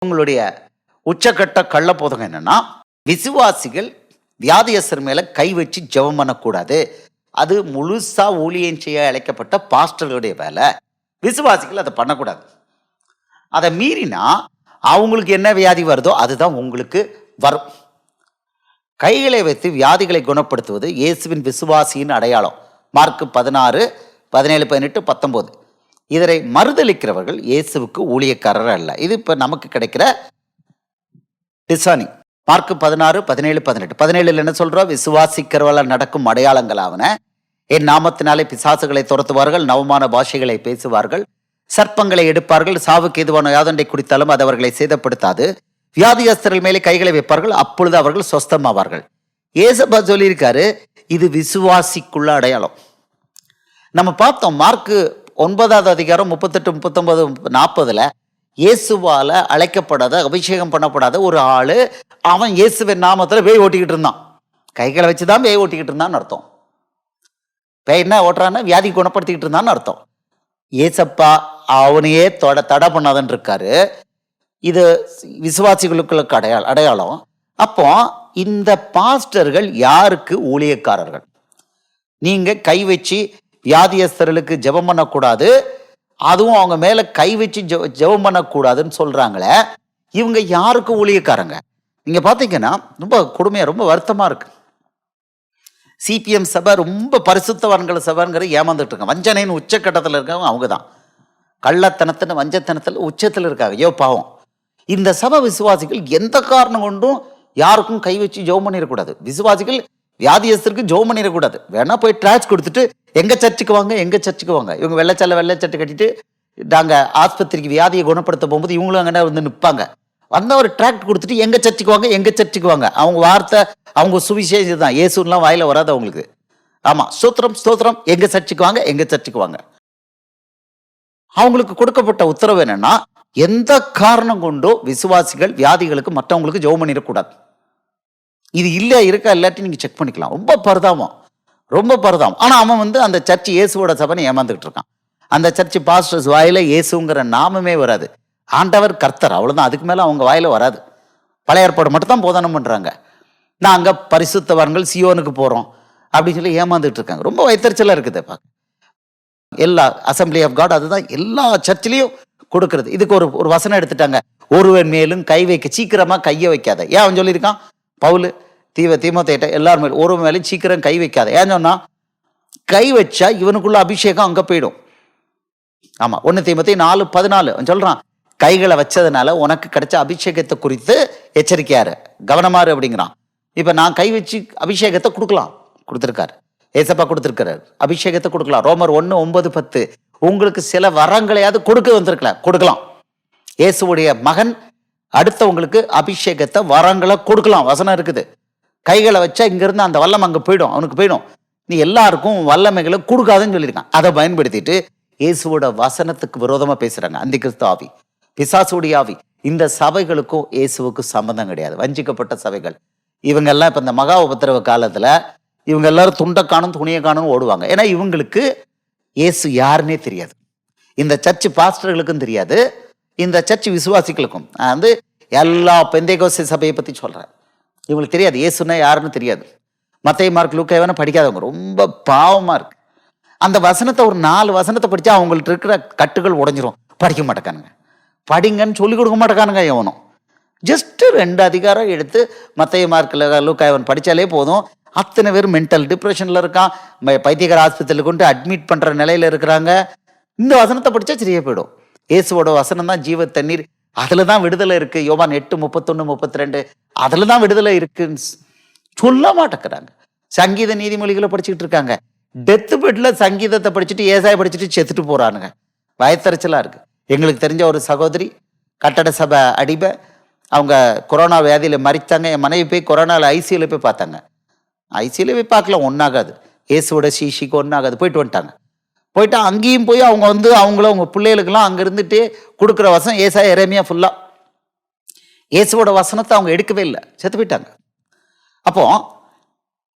உங்களுடைய உச்சக்கட்ட கள்ள போதகம் என்னன்னா, விசுவாசிகள் வியாதியஸ்தர் மேல கை வச்சு ஜெபம் பண்ணக்கூடாது. அது முழுசா ஊழியம் செய்ய அழைக்கப்பட்ட பாஸ்டர்களுடைய வேலை. விசுவாசிகள் அதை பண்ணக்கூடாது. அதை மீறினா அவங்களுக்கு என்ன வியாதி வருதோ அதுதான் உங்களுக்கு வரும். கைகளை வைத்து வியாதிகளை குணப்படுத்துவது இயேசுவின் விசுவாசியின் அடையாளம். மார்க் 16, 17, 18, 19. இதனை மறுதளிக்கிறவர்கள் இயேசுவுக்கு ஊழியக்காரர் அல்ல. இது இப்ப நமக்கு கிடைக்கிற டிசானிங். மார்க் 16, 17, 18. 17 என்ன சொல்றோம்? விசுவாசிக்கிறவர்களால் நடக்கும் அடையாளங்களாவன, என் நாமத்தினாலே பிசாசுகளை துரத்துவார்கள், நவமான பாஷைகளை பேசுவார்கள், சர்ப்பங்களை எடுப்பார்கள், சாவுக்கு எதுவான யாதொன்றை குடித்தாலும் அது அவர்களை சேதப்படுத்தாது, வியாதியஸ்தர்கள் மேலே கைகளை வைப்பார்கள், அப்பொழுது அவர்கள் சொஸ்தமாவார்கள். ஏசப்பா சொல்லியிருக்காரு, இது விசுவாசிக்குள்ள அடையாளம். நம்ம பார்த்தோம் மார்க் 9வது அதிகாரம் 38, 39, 40 இயேசுவால அழைக்கப்படாத, அபிஷேகம் பண்ணப்படாத ஒரு ஆளு, அவன் இயேசுவின் நாமத்துல பேய் ஓட்டிக்கிட்டு இருந்தான். கைகளை வச்சுதான் பேய் ஓட்டிக்கிட்டு இருந்தான்னு அர்த்தம். பேய் என்ன ஓட்டுறான்னா வியாதி குணப்படுத்திக்கிட்டு இருந்தான்னு அர்த்தம். ஏசப்பா அவனையே தடை பண்ணாதன்னு இருக்காரு. இது விசுவாசிகளுக்கு அடையாளம். அப்போ இந்த பாஸ்டர்கள் யாருக்கு ஊழியக்காரர்கள்? நீங்க கை வச்சு வியாதியஸ்தர்களுக்கு ஜெபம் பண்ணக்கூடாது, அதுவும் அவங்க மேல கை வச்சு ஜெபம் பண்ணக்கூடாதுன்னு சொல்றாங்களே, இவங்க யாருக்கு ஊழியக்காரங்க? நீங்க பாத்தீங்கன்னா ரொம்ப கொடுமையா, ரொம்ப வருத்தமா இருக்கு. சிபிஎம் சபை ரொம்ப பரிசுத்தவான்கள் சபைங்கிற ஏமாந்துட்டு இருக்காங்க. வஞ்சனைன்னு உச்சக்கட்டத்தில் இருக்காங்க. அவங்க தான் கள்ளத்தனத்தின் வஞ்சத்தனத்தில் உச்சத்தில் இருக்காங்க. ஐயோ பாவம். இந்த சபை விசுவாசிகள் எந்த காரணம் கொண்டும் யாருக்கும் கை வச்சு ஜெபம் பண்ணிடக்கூடாது. விசுவாசிகள் வியாதியஸ்தருக்கு ஜெபம் பண்ணிடக்கூடாது. வேணா போய் ட்ராக்ஸ் கொடுத்துட்டு எங்க சர்ச்சுக்கு வாங்க, எங்க சர்ச்சுக்கு வாங்க. இவங்க வெள்ளைச்சட்டை கட்டிட்டு நாங்க ஆஸ்பத்திரிக்கு வியாதியை குணப்படுத்த போகும்போது இவங்களும் அங்கே வந்து நிற்பாங்க. வந்த ஒரு டிராக்ட் கொடுத்துட்டு எங்க சர்ச்சுக்கு வாங்க, எங்க சர்ச்சுக்கு வாங்க. அவங்க வார்த்தை, அவங்க சுவிசேஷம் தான். இயேசுலாம் வாயில வராது அவங்களுக்கு. ஆமா, ஸ்தோத்திரம் ஸ்தோத்திரம், எங்க சர்ச்சுக்கு வாங்க, எங்க சர்ச்சுக்கு வாங்க. அவங்களுக்கு கொடுக்கப்பட்ட உத்தரவு என்னன்னா, எந்த காரணம் கொண்டோ விசுவாசிகள் வியாதிகளுக்கு மற்றவங்களுக்கு ஜெபம் பண்ணிடக்கூடாது. இது இல்ல இருக்கா இல்லாட்டி நீங்க செக் பண்ணிக்கலாம். ரொம்ப பரிதாபம், ரொம்ப பரிதாபம். ஆனா அவன் வந்து அந்த சர்ச் இயேசுவோட சபைன்னு ஏமாந்துகிட்டு இருக்கான். அந்த சர்ச் பாஸ்டர்ஸ் வாயில இயேசுங்கிற நாமமே வராது. ஆண்டவர் கர்த்தர், அவ்வளவுதான். அதுக்கு மேல அவங்க வாயில வராது. பழைய ஏற்பாடு மட்டும் தான் போதனம் பண்றாங்க. நாங்க பரிசுத்தவான்கள் சியோனுக்கு போறோம் அப்படின்னு சொல்லி ஏமாந்துட்டு இருக்காங்க. ரொம்ப வைத்தறிச்சலா இருக்குது. எல்லா அசம்பிளி ஆஃப் காட் அதுதான் எல்லா சர்ச்சிலையும் கொடுக்கறது. இதுக்கு ஒரு வசனம் எடுத்துட்டாங்க, ஒருவன் மேலும் கை வைக்க, சீக்கிரமா கையை வைக்காத. ஏன் அவன் சொல்லியிருக்கான்? பவுல் தீமோத்தேயுட்ட எல்லாரும் மேலும் ஒருவன் மேலும் சீக்கிரம் கை வைக்காத. ஏன் சொன்னா, கை வச்சா இவனுக்குள்ள அபிஷேகம் அங்க போயிடும். ஆமா, 1 தீமோத்தேயு 4:14 அவன் சொல்றான், கைகளை வச்சதுனால உனக்கு கிடைச்ச அபிஷேகத்தை குறித்து எச்சரிக்கையாரு, கவனமாறு அப்படிங்கிறான். இப்ப நான் கை வச்சு அபிஷேகத்தை கொடுத்திருக்காரு, ஏசப்பா கொடுத்திருக்கிறார், அபிஷேகத்தை கொடுக்கலாம். ரோமர் 1:9, 10 உங்களுக்கு சில வரங்களையாவது கொடுக்கலாம். இயேசுடைய மகன் அடுத்தவங்களுக்கு அபிஷேகத்தை வரங்களை கொடுக்கலாம். வசனம் இருக்குது. கைகளை வச்சா இங்க இருந்து அந்த வல்லம் அங்க போயிடும், அவனுக்கு போயிடும். நீ எல்லாருக்கும் வல்லமைகளை கொடுக்காதுன்னு சொல்லியிருக்கான். அதை பயன்படுத்திட்டு இயேசுவோட வசனத்துக்கு விரோதமா பேசுறாங்க. அந்திகிறிஸ்து ஆவி, பிசாசுடைய ஆவி. இந்த சபைகளுக்கும் இயேசுவுக்கும் சம்பந்தம் கிடையாது. வஞ்சிக்கப்பட்ட சபைகள் இவங்க எல்லாம். இப்ப இந்த மகா உபத்திரவ காலத்துல இவங்க எல்லாரும் துண்டை காணும் துணியை காணும் ஓடுவாங்க. ஏன்னா இவங்களுக்கு இயேசு யாருன்னே தெரியாது. இந்த சர்ச் பாஸ்டர்களுக்கும் தெரியாது, இந்த சர்ச் விசுவாசிகளுக்கும். நான் வந்து எல்லா பெந்தேகோஸ்தே சபையை பத்தி சொல்றேன். இவங்களுக்கு தெரியாது இயேசுன்னா யாருன்னு தெரியாது. மத்தேயு, மார்க், லூக்கா வேணா படிக்காதவங்க. ரொம்ப பாவமா இருக்கு. அந்த வசனத்தை ஒரு 4 வசனத்தை படிச்சா அவங்கள்ட்ட இருக்கிற கட்டுகள் உடைஞ்சிரும். படிக்க மாட்டேக்கானுங்க, படிங்கன்னு சொல்லி கொடுக்க மாட்டேக்கானுங்க எவனும். ஜஸ்ட் 2 அதிகாரம் எடுத்து மத்தேயு, மார்க், லூக்கா படிச்சாலே போதும். அத்தனை பேர் மென்டல் டிப்ரெஷன்ல இருக்கான், பைத்தியக்கார ஆஸ்பத்திரியில் கொண்டு அட்மிட் பண்ற நிலையில இருக்கிறாங்க. இந்த வசனத்தை படிச்சா சரியா போயிடும். இயேசுவோட வசனம் தான் ஜீவ தண்ணீர், அதுலதான் விடுதலை இருக்கு. யோவான் 8:31, 32 அதுலதான் விடுதலை இருக்குன்னு சொல்ல மாட்டேங்கிறாங்க. சங்கீத நீதிமொழிகளை படிச்சுக்கிட்டு இருக்காங்க. டெத்து பெட்ல சங்கீதத்தை படிச்சுட்டு ஏசாய படிச்சுட்டு செத்துட்டு போறானுங்க. வயத்தறிச்சலா இருக்கு. எங்களுக்கு தெரிஞ்ச ஒரு சகோதரி, கட்டட சபை அடிபை, அவங்க கொரோனா வியாதியில மறித்தாங்க. என் மனைவி போய் கொரோனால ஐசியூல போய் பார்த்தாங்க. ஐசியூல போய் பார்க்கலாம், ஒன்னாகாது. இயேசுவோட சீஷிக்கு ஒன்னாகாது. போயிட்டு வந்துட்டாங்க. போயிட்டு அங்கேயும் போய் அவங்க வந்து அவங்க பிள்ளைகளுக்கெல்லாம் அங்க இருந்துட்டு கொடுக்குற வசனம் ஏசாயா, எரேமியா ஃபுல்லா இயேசுவோட வசனத்தை அவங்க எடுக்கவே இல்லை, செத்து போயிட்டாங்க. அப்போ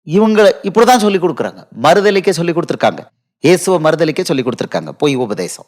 இவங்க இப்படிதான் சொல்லி கொடுக்குறாங்க. மறுதலிக்க சொல்லி கொடுத்துருக்காங்க. இயேசுவை மறுதலிக்க சொல்லி கொடுத்துருக்காங்க. பொய் உபதேசம்.